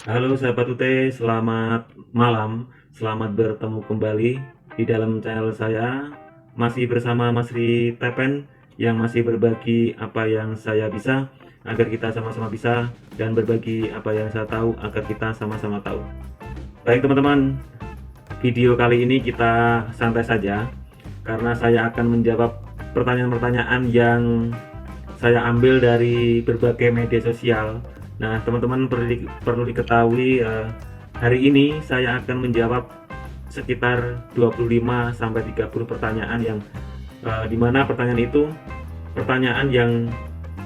Halo sahabat UT, selamat malam. Selamat bertemu kembali di dalam channel saya. Masih bersama Mas Ri Tepen yang masih berbagi apa yang saya bisa agar kita sama-sama bisa, dan berbagi apa yang saya tahu agar kita sama-sama tahu. Baik teman-teman, video kali ini kita santai saja karena saya akan menjawab pertanyaan-pertanyaan yang saya ambil dari berbagai media sosial. Nah, teman-teman perlu diketahui, hari ini saya akan menjawab sekitar 25 sampai 30 pertanyaan yang dimana pertanyaan itu pertanyaan yang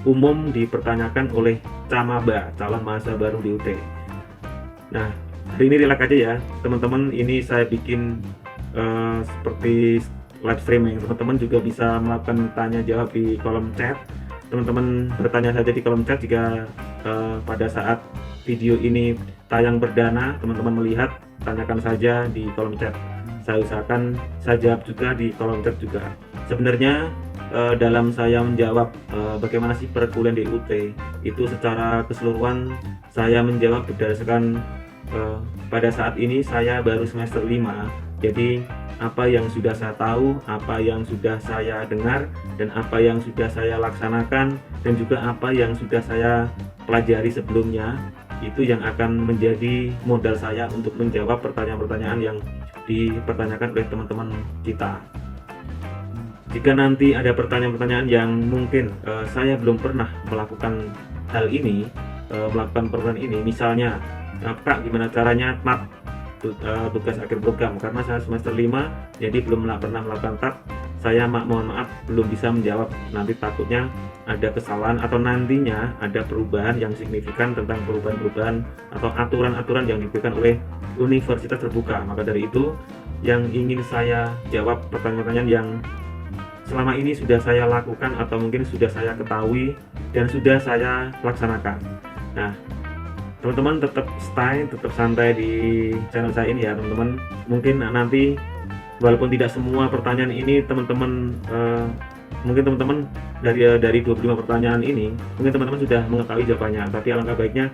umum dipertanyakan oleh camaba, calon mahasiswa baru di UT. Nah, hari ini relax aja ya, teman-teman. Ini saya bikin seperti live streaming. Teman-teman juga bisa melakukan tanya jawab di kolom chat. Teman-teman bertanya saja di kolom chat jika pada saat video ini tayang perdana teman-teman melihat, tanyakan saja di kolom chat. Saya usahakan saya jawab juga di kolom chat juga. Sebenarnya dalam saya menjawab bagaimana sih perkuliahan di UT itu secara keseluruhan, saya menjawab berdasarkan pada saat ini saya baru semester 5. Jadi apa yang sudah saya tahu, apa yang sudah saya dengar, dan apa yang sudah saya laksanakan, dan juga apa yang sudah saya pelajari sebelumnya, itu yang akan menjadi modal saya untuk menjawab pertanyaan-pertanyaan yang dipertanyakan oleh teman-teman kita. Jika nanti ada pertanyaan-pertanyaan yang mungkin saya belum pernah melakukan hal ini, melakukan program ini, misalnya Kak, gimana caranya TAT, tugas akhir program, karena saya semester 5 jadi belum pernah melakukan TAT. Saya mohon maaf belum bisa menjawab. Nanti takutnya ada kesalahan atau nantinya ada perubahan yang signifikan tentang perubahan-perubahan atau aturan-aturan yang diberikan oleh universitas terbuka. Maka dari itu yang ingin saya jawab pertanyaan-pertanyaan yang selama ini sudah saya lakukan atau mungkin sudah saya ketahui dan sudah saya laksanakan. Nah, teman-teman tetap stay, tetap santai di channel saya ini ya teman-teman. Mungkin nanti walaupun tidak semua pertanyaan ini teman-teman mungkin teman-teman dari 25 pertanyaan ini mungkin teman-teman sudah mengetahui jawabannya, tapi alangkah baiknya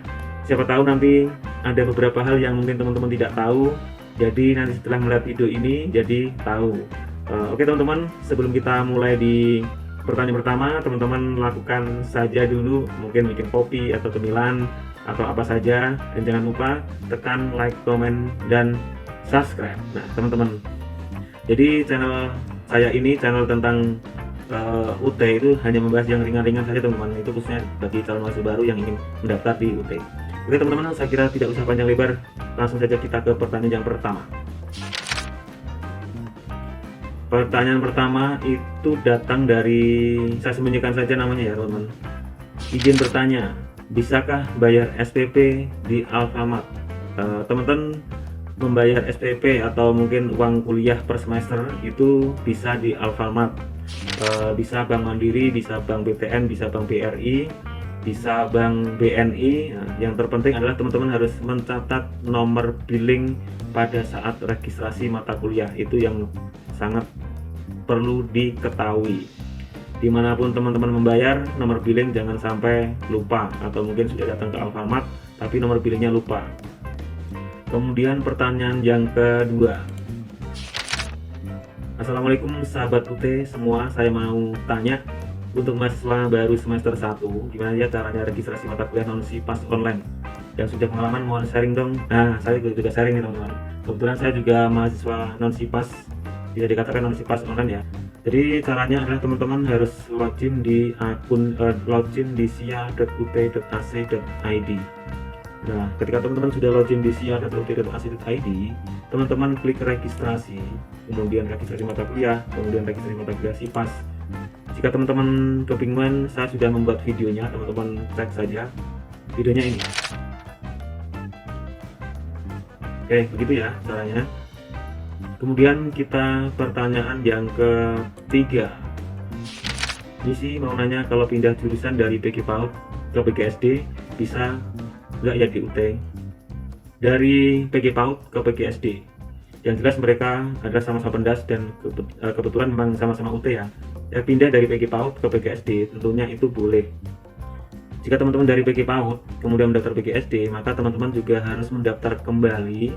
siapa tahu nanti ada beberapa hal yang mungkin teman-teman tidak tahu, jadi nanti setelah melihat video ini jadi tahu. Oke teman-teman, sebelum kita mulai di pertanyaan pertama, teman-teman lakukan saja dulu mungkin bikin kopi atau cemilan atau apa saja, dan jangan lupa tekan like, comment, dan subscribe. Nah teman-teman, jadi channel saya ini channel tentang UT itu hanya membahas yang ringan-ringan saja teman-teman, itu khususnya bagi calon mahasiswa baru yang ingin mendaftar di UT. Oke teman-teman, saya kira tidak usah panjang lebar, langsung saja kita ke pertanyaan yang pertama. Pertanyaan pertama itu datang dari, saya sembunyikan saja namanya ya teman-teman. Izin bertanya, bisakah bayar SPP di Alfamart? Teman-teman membayar SPP atau mungkin uang kuliah per semester itu bisa di Alfamart. Bisa Bank Mandiri, bisa Bank BTN, bisa Bank BRI, bisa Bank BNI. Nah, yang terpenting adalah teman-teman harus mencatat nomor billing pada saat registrasi mata kuliah. Itu yang sangat perlu diketahui. Dimanapun teman-teman membayar, nomor billing jangan sampai lupa, atau mungkin sudah datang ke Alfamart tapi nomor billingnya lupa. Kemudian pertanyaan yang kedua, Assalamualaikum sahabat UT semua, saya mau tanya untuk mahasiswa baru semester 1, gimana ya caranya registrasi mata kuliah non SIPAS online? Yang sudah pengalaman mohon sharing dong. Nah, saya juga sharing nih teman-teman. Kebetulan saya juga mahasiswa non SIPAS, bisa dikatakan non SIPAS online ya. Jadi caranya adalah teman-teman harus login di akun login di sia.ut.ac.id. Nah, ketika teman-teman sudah login di sia.ut.ac.id, teman-teman klik registrasi, kemudian registrasi mata kuliah, kemudian registrasi mata kuliah SIPAS. Jika teman-teman kebingungan, saya sudah membuat videonya, teman-teman cek saja videonya ini. Oke, begitu ya caranya. Kemudian kita pertanyaan yang ketiga. Misi mau nanya kalau pindah jurusan dari PG PAUD ke PGSD bisa nggak ya di UT? Dari PG PAUD ke PGSD, yang jelas mereka adalah sama-sama pendas dan kebetulan memang sama-sama UT ya. Pindah dari PG PAUD ke PGSD tentunya itu boleh. Jika teman-teman dari PG PAUD kemudian mendaftar PG SD, maka teman-teman juga harus mendaftar kembali,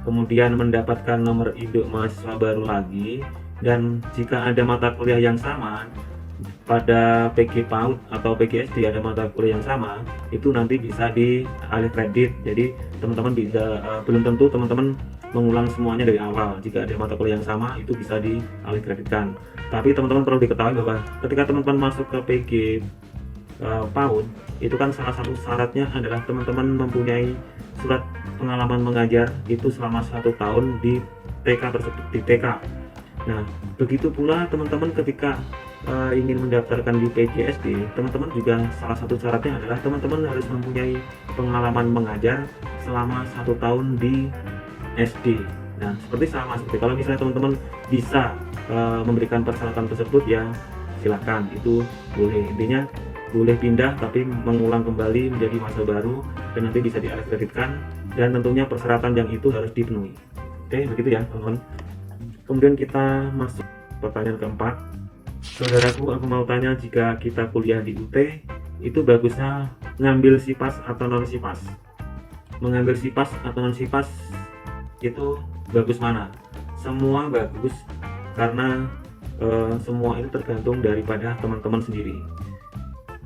kemudian mendapatkan nomor induk mahasiswa baru lagi. Dan jika ada mata kuliah yang sama pada PG PAUD atau PG SD, ada mata kuliah yang sama, itu nanti bisa dialih kredit. Jadi teman-teman bisa, belum tentu teman-teman mengulang semuanya dari awal. Jika ada mata kuliah yang sama, itu bisa dialih kreditkan. Tapi teman-teman perlu diketahui bahwa ketika teman-teman masuk ke PG PAUD, itu kan salah satu syaratnya adalah teman-teman mempunyai surat pengalaman mengajar itu selama 1 tahun di TK tersebut, di TK. Nah, begitu pula teman-teman ketika ingin mendaftarkan di PGSD, teman-teman juga salah satu syaratnya adalah teman-teman harus mempunyai pengalaman mengajar selama 1 tahun di SD. Nah, seperti sama seperti kalau misalnya teman-teman bisa memberikan persyaratan tersebut, ya silahkan, itu boleh. Intinya boleh pindah tapi mengulang kembali menjadi masa baru dan nanti bisa dialih kreditkan, dan tentunya persyaratan yang itu harus dipenuhi. Oke, begitu ya teman-teman. Kemudian kita masuk pertanyaan keempat. Saudaraku, aku mau tanya, jika kita kuliah di UT, itu bagusnya ngambil SIPAS atau non SIPAS? Mengambil SIPAS atau non SIPAS itu bagus mana? Semua bagus, karena semua itu tergantung daripada teman-teman sendiri.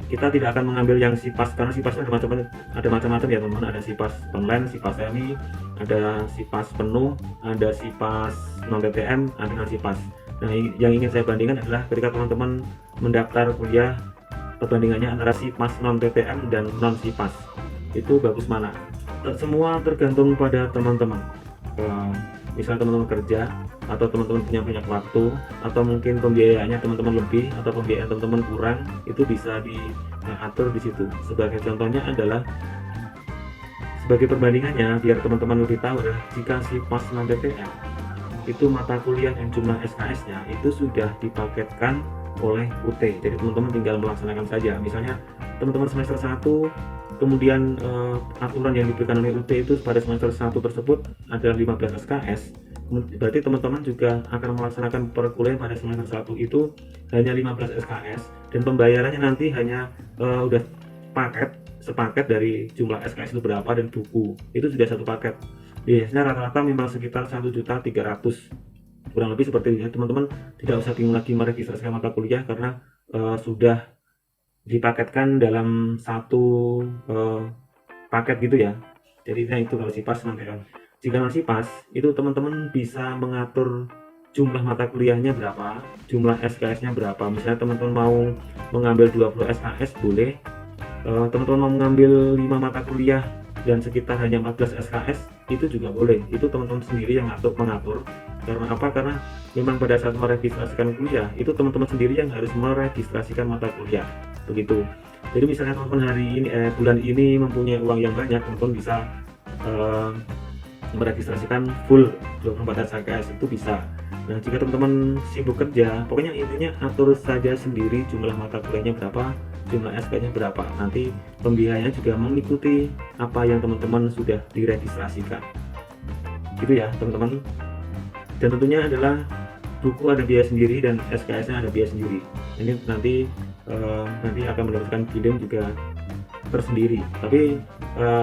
Kita tidak akan mengambil yang SIPAS karena SIPAS ada macam-macam ya teman-teman. Ada SIPAS online, SIPAS semi, ada SIPAS penuh, ada SIPAS non TTM, ada non SIPAS. Nah, yang ingin saya bandingkan adalah ketika teman-teman mendaftar kuliah, perbandingannya antara SIPAS non TTM dan non SIPAS, itu bagus mana? Semua tergantung pada teman-teman. Misal teman-teman kerja, atau teman-teman punya banyak waktu, atau mungkin pembiayaannya teman-teman lebih, atau pembiayaan teman-teman kurang, itu bisa diatur di situ. Sebagai contohnya adalah, sebagai perbandingannya biar teman-teman lebih tahu adalah, jika SIPAS non TTM itu mata kuliah yang jumlah SKS-nya itu sudah dipaketkan oleh UT. Jadi teman-teman tinggal melaksanakan saja. Misalnya teman-teman semester 1, kemudian aturan yang diberikan oleh UT itu pada semester 1 tersebut ada 15 SKS. Berarti teman-teman juga akan melaksanakan perkuliahan pada semester 1 itu hanya 15 SKS, dan pembayarannya nanti hanya udah sepaket dari jumlah SKS itu berapa dan buku. Itu sudah satu paket. Biasanya rata-rata memang sekitar 1.300.000, kurang lebih seperti itu. Teman-teman tidak usah bingung lagi meregistrasikan mata kuliah karena sudah dipaketkan dalam satu paket gitu ya. Jadi itu kalau SIPAS nanti kan. Jika non SIPAS itu teman-teman bisa mengatur jumlah mata kuliahnya berapa, jumlah SKS-nya berapa. Misalnya teman-teman mau mengambil 20 SKS boleh, teman-teman mau mengambil 5 mata kuliah dan sekitar hanya 14 SKS itu juga boleh. Itu teman-teman sendiri yang mengatur. Karena apa? Karena memang pada saat meregistrasikan kuliah itu teman-teman sendiri yang harus meregistrasikan mata kuliah, begitu. Jadi misalnya teman-teman hari ini bulan ini mempunyai uang yang banyak, teman-teman bisa meregistrasikan full 24 SKS, itu bisa. Nah, jika teman-teman sibuk kerja, pokoknya intinya atur saja sendiri jumlah mata kuliahnya berapa, jumlah SK-nya berapa. Nanti pembiayanya juga mengikuti apa yang teman-teman sudah diregistrasikan. Gitu ya, teman-teman. Dan tentunya adalah buku ada biaya sendiri dan SKS-nya ada biaya sendiri. Ini nanti akan mendapatkan bidding juga tersendiri. Tapi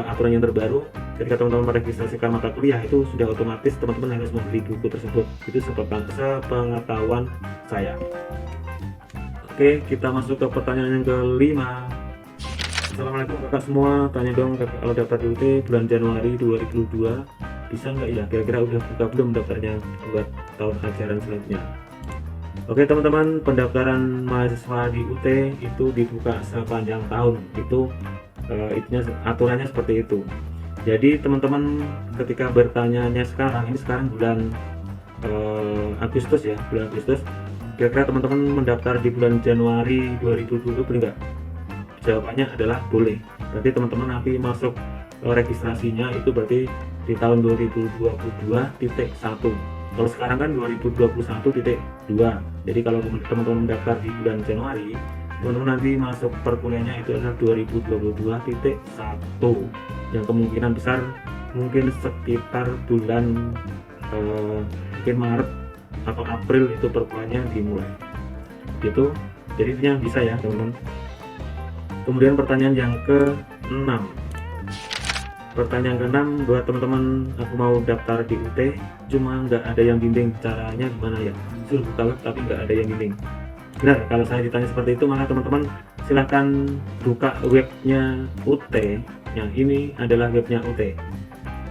aturan yang terbaru, ketika teman-teman meregistrasikan mata kuliah itu sudah otomatis teman-teman harus membeli buku tersebut. Itu sepengetahuan saya. Oke, kita masuk ke pertanyaan yang kelima. Assalamualaikum kakak semua, tanya dong kalau daftar di UT bulan Januari 2022 bisa nggak ya? Kira-kira udah buka belum daftarnya buat tahun ajaran selanjutnya? Oke teman-teman, pendaftaran mahasiswa di UT itu dibuka sepanjang tahun. Itu aturannya seperti itu. Jadi teman-teman ketika bertanya sekarang, ini sekarang bulan Agustus ya, bulan Agustus. Kira-kira teman-teman mendaftar di bulan Januari 2020 boleh nggak? Jawabannya adalah boleh. Berarti teman-teman nanti masuk registrasinya itu berarti di tahun 2022.1. Kalau sekarang kan 2021.2. Jadi kalau teman-teman mendaftar di bulan Januari, teman-teman nanti masuk perkuliahannya itu adalah 2022.1, yang kemungkinan besar mungkin sekitar bulan mungkin Maret atau April itu perkuliahannya dimulai gitu. Jadi intinya bisa ya teman-teman. Kemudian pertanyaan yang ke-6. Pertanyaan ke-6 buat teman-teman, aku mau daftar di UT cuma nggak ada yang bimbing, caranya gimana ya? Suruh buka web tapi nggak ada yang bimbing. Benar, kalau saya ditanya seperti itu maka teman-teman silahkan buka webnya UT. Yang ini adalah webnya UT.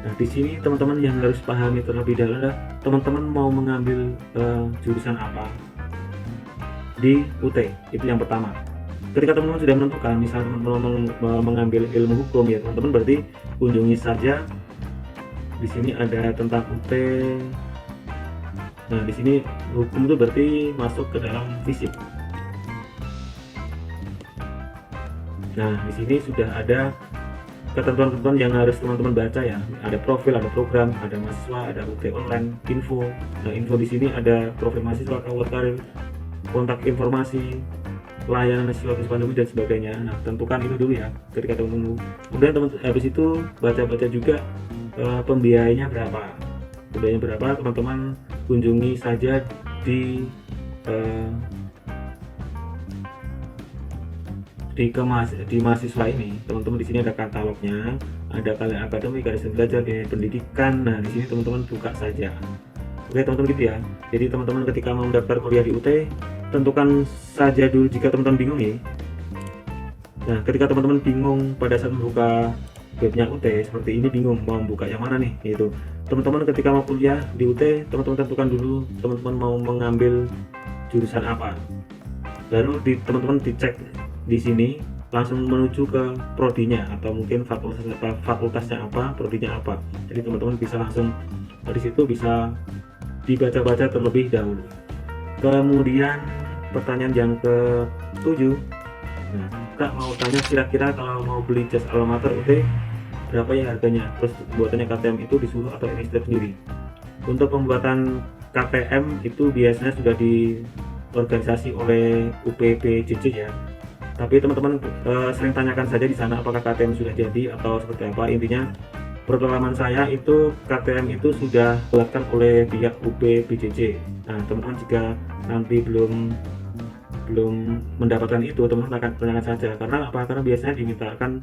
Nah, di sini teman-teman yang harus pahami terlebih dahulu adalah teman-teman mau mengambil jurusan apa di UT. Itu yang pertama. Ketika teman-teman sudah menentukan, misalnya teman-teman mengambil ilmu hukum ya teman-teman, berarti kunjungi saja. Di sini ada tentang UT. Nah, di sini hukum itu berarti masuk ke dalam fisik. Nah, di sini sudah ada ketentuan-ketentuan yang harus teman-teman baca ya. Ada profil, ada program, ada mahasiswa, ada UT online, info. Nah, info di sini ada profil mahasiswa, karir, kontak informasi, layanan mahasiswa pandemi dan sebagainya. Nah, tentukan itu dulu ya ketika teman-teman. Kemudian teman-teman habis itu baca-baca juga pembiayanya berapa. Pembiayanya berapa, teman-teman kunjungi saja di mahasiswa ini. Teman-teman di sini ada katalognya, ada kalian akademik, ada belajar, biaya pendidikan. Nah, di sini teman-teman buka saja. Oke teman-teman, gitu ya. Jadi teman-teman ketika mau mendaftar kuliah di UT, tentukan saja dulu jika teman-teman bingung ya. Nah, ketika teman-teman bingung pada saat membuka webnya UT seperti ini, bingung mau buka yang mana nih gitu. Teman-teman ketika mau kuliah di UT, teman-teman tentukan dulu teman-teman mau mengambil jurusan apa. Baru teman-teman dicek di sini langsung menuju ke prodinya atau mungkin fakultasnya apa, prodinya apa. Jadi teman-teman bisa langsung dari situ bisa dibaca-baca terlebih dahulu. Kemudian pertanyaan yang ke-7. Nah, Kak mau tanya kira-kira kalau mau beli jas alma mater UT berapa ya harganya? Terus buatannya KTM itu disuruh atau ini sendiri? Untuk pembuatan KTM itu biasanya sudah diorganisasi oleh UPPJJ ya. Tapi teman-teman sering tanyakan saja di sana apakah KTM sudah jadi atau seperti apa. Intinya pengalaman saya itu KTM itu sudah dibuatkan oleh pihak UPPJJ. Nah, teman-teman jika nanti belum mendapatkan itu, teman-teman akan tanyakan saja. Karena apa? Karena biasanya dimintakan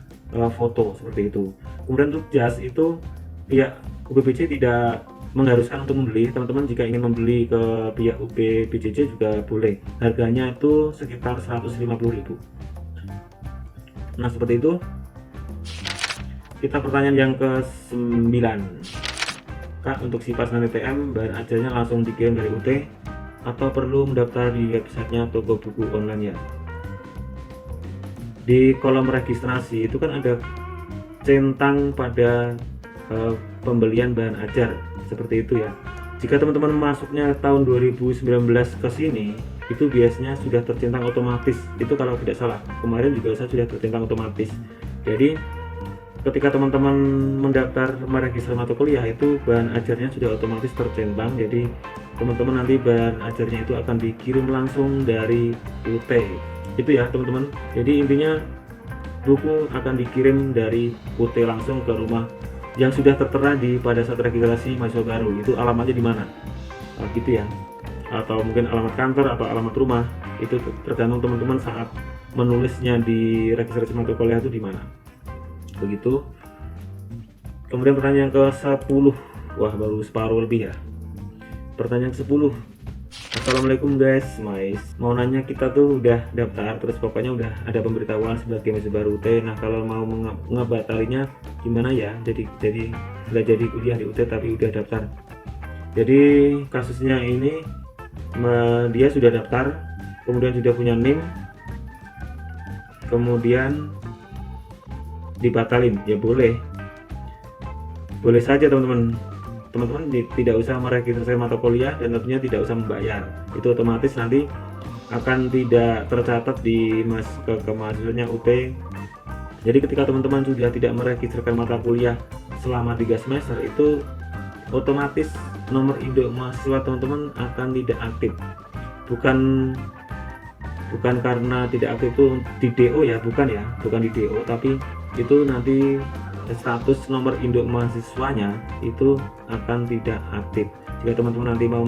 foto seperti itu. Kemudian untuk jas itu pihak UPPJJ tidak mengharuskan untuk membeli. Teman-teman jika ingin membeli ke pihak UPPJJ juga boleh. Harganya itu sekitar 150.000. Nah, seperti itu. Kita pertanyaan yang ke-9. Kak, untuk SIPAS dan TTM bahan ajarnya langsung dikirim dari UT atau perlu mendaftar di websitenya toko buku online ya? Di kolom registrasi itu kan ada centang pada pembelian bahan ajar seperti itu ya. Jika teman-teman masuknya tahun 2019 ke sini, itu biasanya sudah tercentang otomatis. Itu kalau tidak salah. Kemarin juga saya sudah tercentang otomatis. Jadi ketika teman-teman mendaftar meregistrasi mata kuliah itu bahan ajarnya sudah otomatis tercentang. Jadi teman-teman nanti bahan ajarnya itu akan dikirim langsung dari UT. Itu ya teman-teman. Jadi intinya buku akan dikirim dari UT langsung ke rumah yang sudah tertera pada saat registrasi mahasiswa baru. Itu alamatnya di mana? Gitu ya. Atau mungkin alamat kantor atau alamat rumah. Itu tergantung teman-teman saat menulisnya di registrasi mata kuliah itu di mana. Begitu. Kemudian pertanyaan ke-10. Wah, baru separuh lebih ya. Pertanyaan ke-10. Assalamualaikum guys, mau nanya, kita tuh udah daftar, terus pokoknya udah ada pemberitahuan sebagai mahasiswa baru UT. Nah, kalau mau ngebatalinya gimana ya? Jadi sudah jadi kuliah di UT tapi udah daftar. Jadi kasusnya ini dia sudah daftar, kemudian sudah punya NIM, kemudian dibatalin, ya boleh saja teman-teman tidak usah meregistrasi mata kuliah dan tentunya tidak usah membayar. Itu otomatis nanti akan tidak tercatat di mahasiswanya UT. Jadi ketika teman-teman sudah tidak meregistrasikan mata kuliah selama 3 semester, itu otomatis nomor induk mahasiswa teman-teman akan tidak aktif. Bukan karena tidak aktif itu di DO ya, bukan di DO, tapi itu nanti status nomor induk mahasiswanya itu akan tidak aktif. Jika teman-teman nanti mau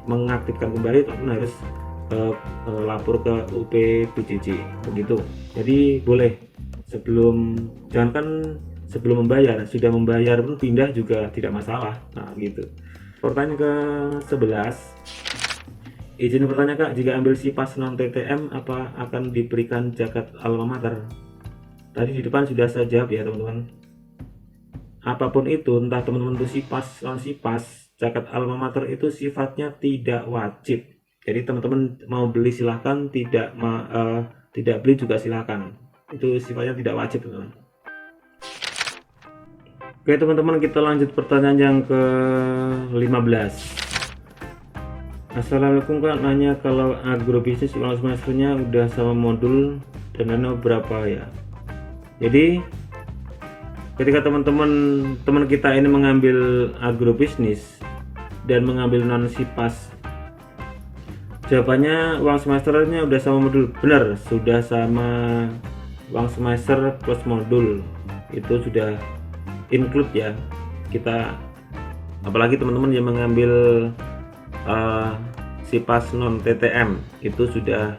mengaktifkan kembali, teman-teman harus lapor ke UP PJJ begitu. Jadi boleh jangankan sebelum membayar, sudah membayar pun pindah juga tidak masalah. Nah gitu. Pertanyaan ke 11, izin bertanya Kak, jika ambil SIPAS non TTM apa akan diberikan zakat alma mater? Tadi di depan sudah saya jawab ya teman-teman. Apapun itu, entah teman-teman itu SIPAS non SIPAS, zakat alma mater itu sifatnya tidak wajib. Jadi teman-teman mau beli silahkan, tidak beli juga silahkan. Itu sifatnya tidak wajib teman-teman. Oke teman-teman, kita lanjut pertanyaan yang ke-15. Assalamualaikum Kak, nanya kalau agrobisnis uang semesternya udah sama modul dan dana berapa ya? Jadi ketika teman kita ini mengambil agrobisnis dan mengambil non SIPAS, jawabannya uang semesternya udah sama modul. Benar, sudah sama uang semester plus modul, itu sudah include ya. Kita apalagi teman-teman yang mengambil SIPAS non TTM, itu sudah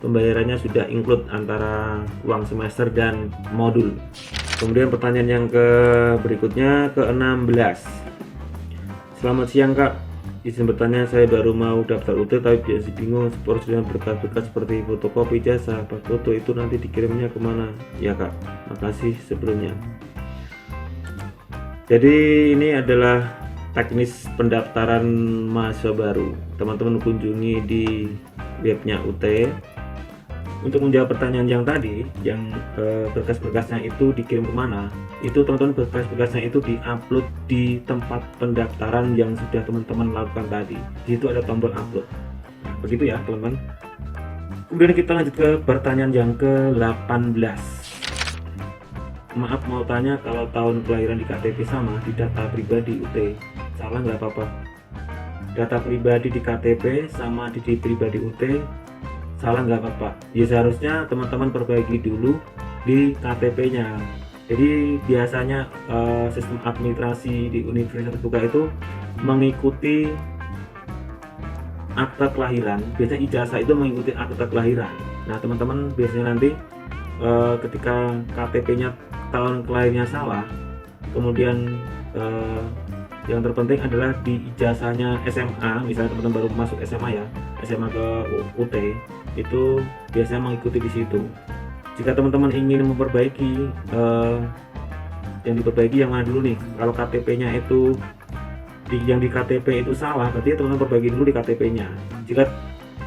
pembayarannya sudah include antara uang semester dan modul. Kemudian pertanyaan yang berikutnya ke-16. Selamat siang Kak, izin bertanya, saya baru mau daftar UT tapi biasa bingung prosedurnya berkas-berkas seperti fotokopi jasa, foto itu nanti dikirimnya kemana ya Kak? Makasih sebelumnya. Jadi ini adalah teknis pendaftaran mahasiswa baru. Teman-teman kunjungi di webnya UT. Untuk menjawab pertanyaan yang tadi, yang berkas-berkasnya itu dikirim kemana, itu teman-teman berkas-berkasnya itu diupload di tempat pendaftaran yang sudah teman-teman lakukan tadi. Di situ ada tombol upload. Nah, begitu ya teman-teman. Kemudian kita lanjut ke pertanyaan yang ke-18. Maaf mau tanya, kalau tahun kelahiran di KTP sama di data pribadi UT, salah nggak apa-apa? Data pribadi di KTP sama di pribadi UT, salah nggak apa-apa? Ya seharusnya teman-teman perbaiki dulu di KTP-nya. Jadi biasanya sistem administrasi di universitas terbuka itu mengikuti akta kelahiran. Biasanya ijazah itu mengikuti akta kelahiran. Nah teman-teman biasanya nanti ketika KTP-nya tahun kelahirannya salah, kemudian yang terpenting adalah di ijazahnya SMA, misalnya teman-teman baru masuk SMA ya, SMA ke UT, itu biasanya mengikuti di situ. Jika teman-teman ingin memperbaiki, yang diperbaiki yang mana dulu nih? Kalau KTP-nya itu yang di KTP itu salah, berarti teman-teman perbaiki dulu di KTP-nya. Jika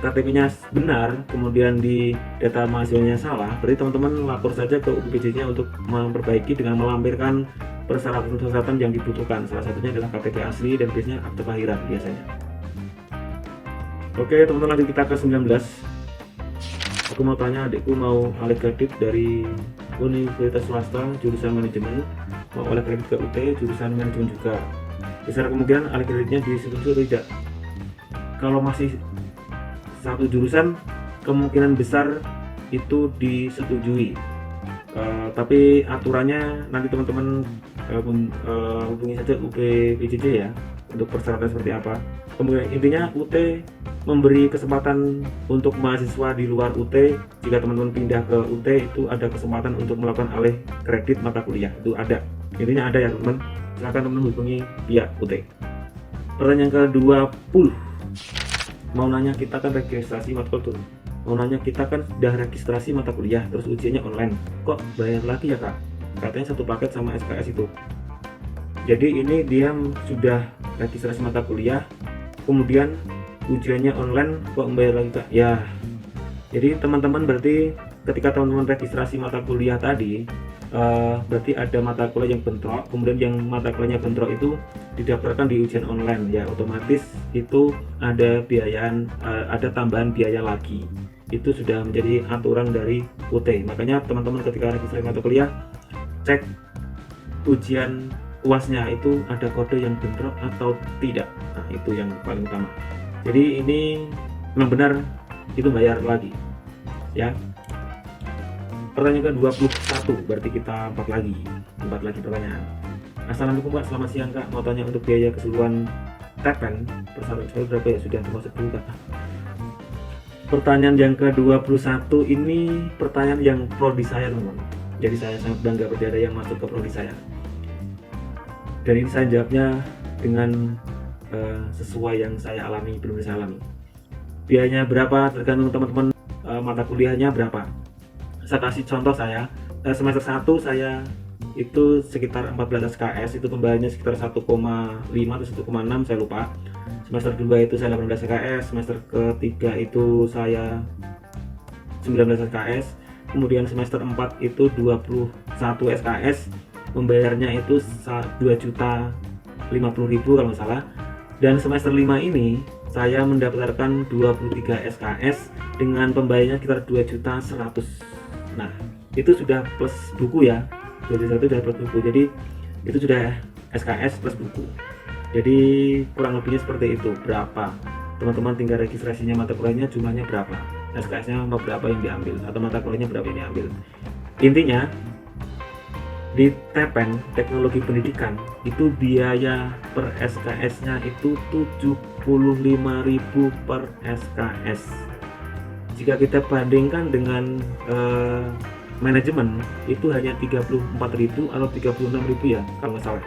KTP-nya benar, kemudian di data mahasiswanya salah, berarti teman-teman lapor saja ke UPPJ-nya untuk memperbaiki dengan melampirkan persyaratan yang dibutuhkan. Salah satunya adalah KTP asli dan biasanya akte kelahiran biasanya. Oke teman-teman, lanjut kita ke 19. Aku mau tanya, adikku mau alih kredit dari universitas swasta jurusan manajemen, mau alih kredit ke UT jurusan manajemen juga. Besar kemungkinan alih kreditnya disetujui atau tidak? Kalau masih satu jurusan, kemungkinan besar itu disetujui. Tapi aturannya nanti teman-teman hubungi saja UP PJJ ya untuk persyaratan seperti apa. Kemudian intinya UT memberi kesempatan untuk mahasiswa di luar UT, jika teman-teman pindah ke UT itu ada kesempatan untuk melakukan alih kredit mata kuliah, itu ada, intinya ada ya teman-teman. Silahkan teman-teman hubungi pihak UT. Pertanyaan ke-20, mau nanya, kita kan registrasi matkul tuh, mau nanya kita kan sudah registrasi mata kuliah terus ujiannya online, kok bayar lagi ya Kak? Katanya satu paket sama SKS itu. Jadi ini dia sudah registrasi mata kuliah, kemudian ujiannya online, kok membayar lagi Kak? Ya, jadi teman-teman berarti ketika teman-teman registrasi mata kuliah tadi, berarti ada mata kuliah yang bentrok, kemudian yang mata kuliahnya bentrok itu didaftarkan di ujian online ya, otomatis itu ada ada tambahan biaya lagi. Itu sudah menjadi aturan dari UT. Makanya teman-teman ketika registrasi mata kuliah, cek ujian UASnya itu ada kode yang bentrok atau tidak. Nah itu yang paling utama. Jadi ini memang benar itu bayar lagi ya. Pertanyaan ke-21, berarti kita empat lagi pertanyaan. Assalamualaikum Kak, selamat siang Kak, mau tanya untuk biaya keseluruhan TPN persyaratan berapa ya, sudah termasuk dulu Kak? Pertanyaan yang ke-21 ini pertanyaan yang prodi saya, teman-teman. Jadi saya sangat bangga berarti ada yang masuk ke prodi saya. Dan ini saya jawabnya dengan sesuai yang saya alami, belum saya alami. Biayanya berapa tergantung teman-teman mata kuliahnya berapa. Saya kasih contoh, saya semester 1 saya itu sekitar 14 SKS, itu pembayarannya sekitar 1,5 atau 1,6 saya lupa. Semester 2 itu saya 18 SKS, semester ketiga itu saya 19 SKS, kemudian semester 4 itu 21 SKS, pembayarnya itu 2.050.000 kalau nggak salah. Dan semester 5 ini saya mendaftarkan 23 SKS dengan pembayarannya sekitar 2.100.000. Nah, itu sudah plus buku ya. 2.100 sudah plus buku. Jadi itu sudah SKS plus buku. Jadi kurang lebihnya seperti itu. Berapa? Teman-teman tinggal registrasinya mata kuliahnya jumlahnya berapa? SKS-nya mau berapa yang diambil atau mata kuliahnya berapa yang diambil. Intinya di TPEN Teknologi Pendidikan itu biaya per SKS-nya itu 75.000 per SKS. Jika kita bandingkan dengan manajemen itu hanya 34.000 atau 36.000 ya kalau nggak salah.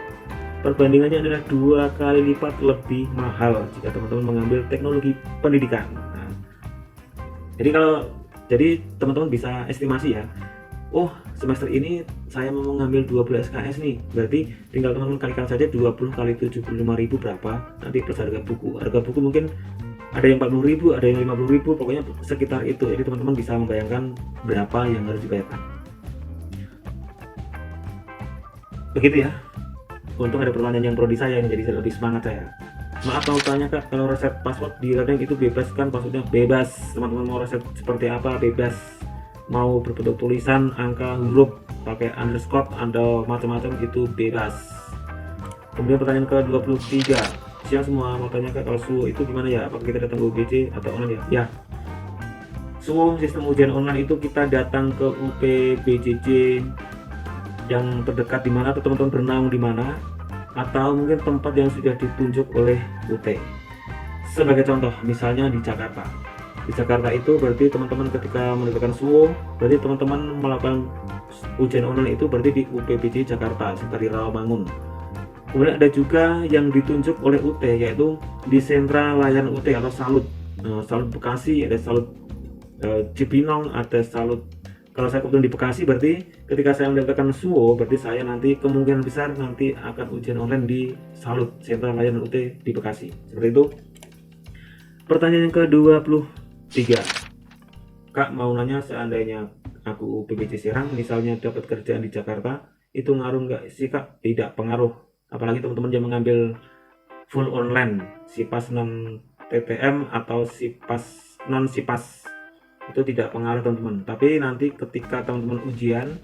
Perbandingannya adalah 2 kali lipat lebih mahal jika teman-teman mengambil teknologi pendidikan. Nah, jadi teman-teman bisa estimasi ya. Oh, semester ini saya mau mengambil 12 SKS nih, berarti tinggal teman-teman kalikan saja 20 kali 75.000 berapa, nanti plus harga buku. Harga buku mungkin ada yang 40.000, ada yang 50.000, pokoknya sekitar itu. Jadi teman-teman bisa membayangkan berapa yang harus dibayarkan. Begitu ya. Untung ada pertanyaan yang prodi saya ini, jadi lebih semangat saya. Maaf mau tanya Kak, kalau reset password di Radeng itu bebas kan? Passwordnya bebas. Teman-teman mau reset seperti apa bebas. Mau berbentuk tulisan, angka, huruf, pakai underscore atau macam-macam itu bebas. Kemudian pertanyaan ke-23. Siang semua, mau tanya Kak, kalau SUO itu gimana ya? Apakah kita datang ke UBJ atau online ya? Ya. SUO sistem ujian online itu kita datang ke UPBJJ yang terdekat di mana, atau teman-teman bernaung di mana, atau mungkin tempat yang sudah ditunjuk oleh UT. Sebagai contoh, misalnya di Jakarta. Di Jakarta itu berarti teman-teman ketika mendapatkan SUO, berarti teman-teman melakukan ujian online itu berarti di UPBJ Jakarta, seperti Rawamangun. Kemudian ada juga yang ditunjuk oleh UT, yaitu di sentra layanan UT atau Salut. Salut Bekasi, ada Salut Cibinong, ada Salut. Kalau saya kebetulan di Bekasi, berarti ketika saya mendapatkan SUO, berarti saya nanti kemungkinan besar nanti akan ujian online di Salut, sentra layanan UT di Bekasi. Seperti itu. Pertanyaan yang ke-23. Kak mau nanya, seandainya aku UPBJ Serang misalnya dapat kerjaan di Jakarta, itu ngaruh nggak sih Kak? Tidak pengaruh. Apalagi teman-teman yang mengambil full online, SIPAS non TTM atau SIPAS non SIPAS, itu tidak pengaruh teman-teman. Tapi nanti ketika teman-teman ujian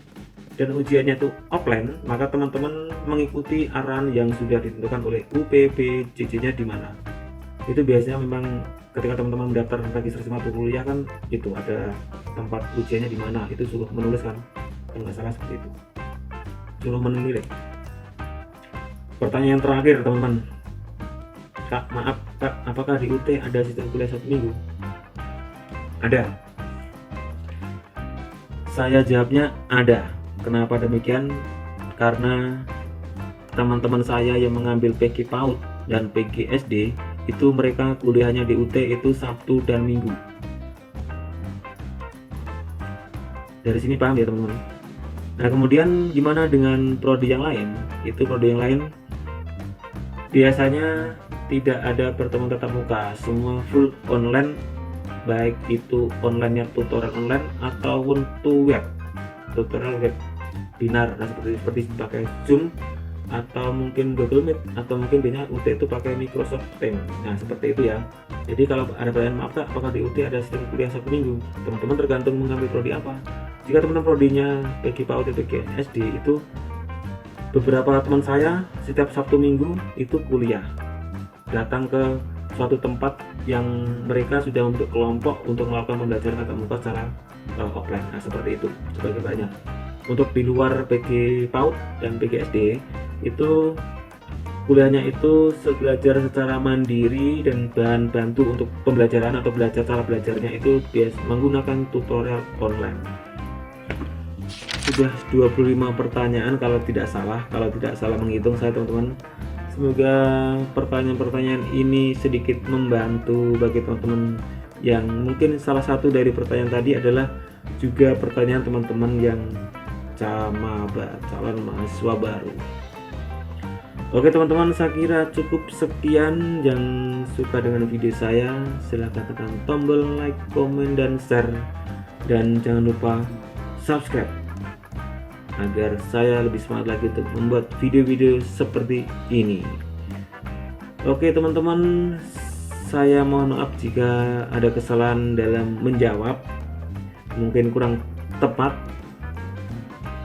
dan ujiannya itu offline, maka teman-teman mengikuti arahan yang sudah ditentukan oleh UPBJJ-nya di mana. Itu biasanya memang ketika teman-teman mendaftar registrasi mata kuliah kan itu ada tempat ujiannya di mana, itu suruh menulis kan, kalau nggak salah seperti itu, suruh menilai. Pertanyaan terakhir teman-teman. Kak maaf Kak, apakah di UT ada sistem kuliah 1 minggu? Ada. Saya jawabnya ada. Kenapa demikian? Karena teman-teman saya yang mengambil PG PAUD dan PG SD itu mereka kuliahnya di UT itu Sabtu dan Minggu. Dari sini paham ya teman-teman. Nah kemudian gimana dengan prodi yang lain? Itu prodi yang lain biasanya tidak ada pertemuan tatap muka, semua full online, baik itu online-nya tutorial online ataupun tutorial webinar. Nah seperti pakai Zoom atau mungkin Google Meet atau mungkin biasanya UT itu pakai Microsoft Teams. Nah seperti itu ya. Jadi kalau ada pertanyaan, maaf Kak, apakah di UT ada sistem kuliah 1 minggu? Teman-teman tergantung mengambil prodi apa. Jika teman-teman prodinya PG PAUD atau PG SD, itu beberapa teman saya setiap Sabtu Minggu itu kuliah, datang ke suatu tempat yang mereka sudah membentuk kelompok untuk melakukan pembelajaran tatap muka secara offline. Nah seperti itu sebagai banyak. Untuk di luar PG PAUD dan PG SD itu kuliahnya itu belajar secara mandiri dan bahan bantu untuk pembelajaran atau cara belajarnya itu menggunakan tutorial online. Sudah 25 pertanyaan kalau tidak salah menghitung saya teman-teman. Semoga pertanyaan-pertanyaan ini sedikit membantu bagi teman-teman yang mungkin salah satu dari pertanyaan tadi adalah juga pertanyaan teman-teman yang calon mahasiswa baru. Oke teman-teman, saya kira cukup sekian. Yang suka dengan video saya silahkan tekan tombol like, komen, dan share, dan jangan lupa subscribe agar saya lebih semangat lagi untuk membuat video-video seperti ini. Oke teman-teman, saya mohon maaf jika ada kesalahan dalam menjawab, mungkin kurang tepat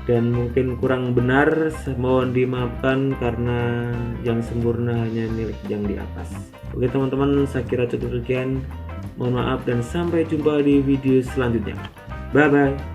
dan mungkin kurang benar, mohon dimaafkan karena yang sempurna hanya milik yang di atas. Oke teman-teman, saya kira cukup sekian. Mohon maaf dan sampai jumpa di video selanjutnya. Bye bye.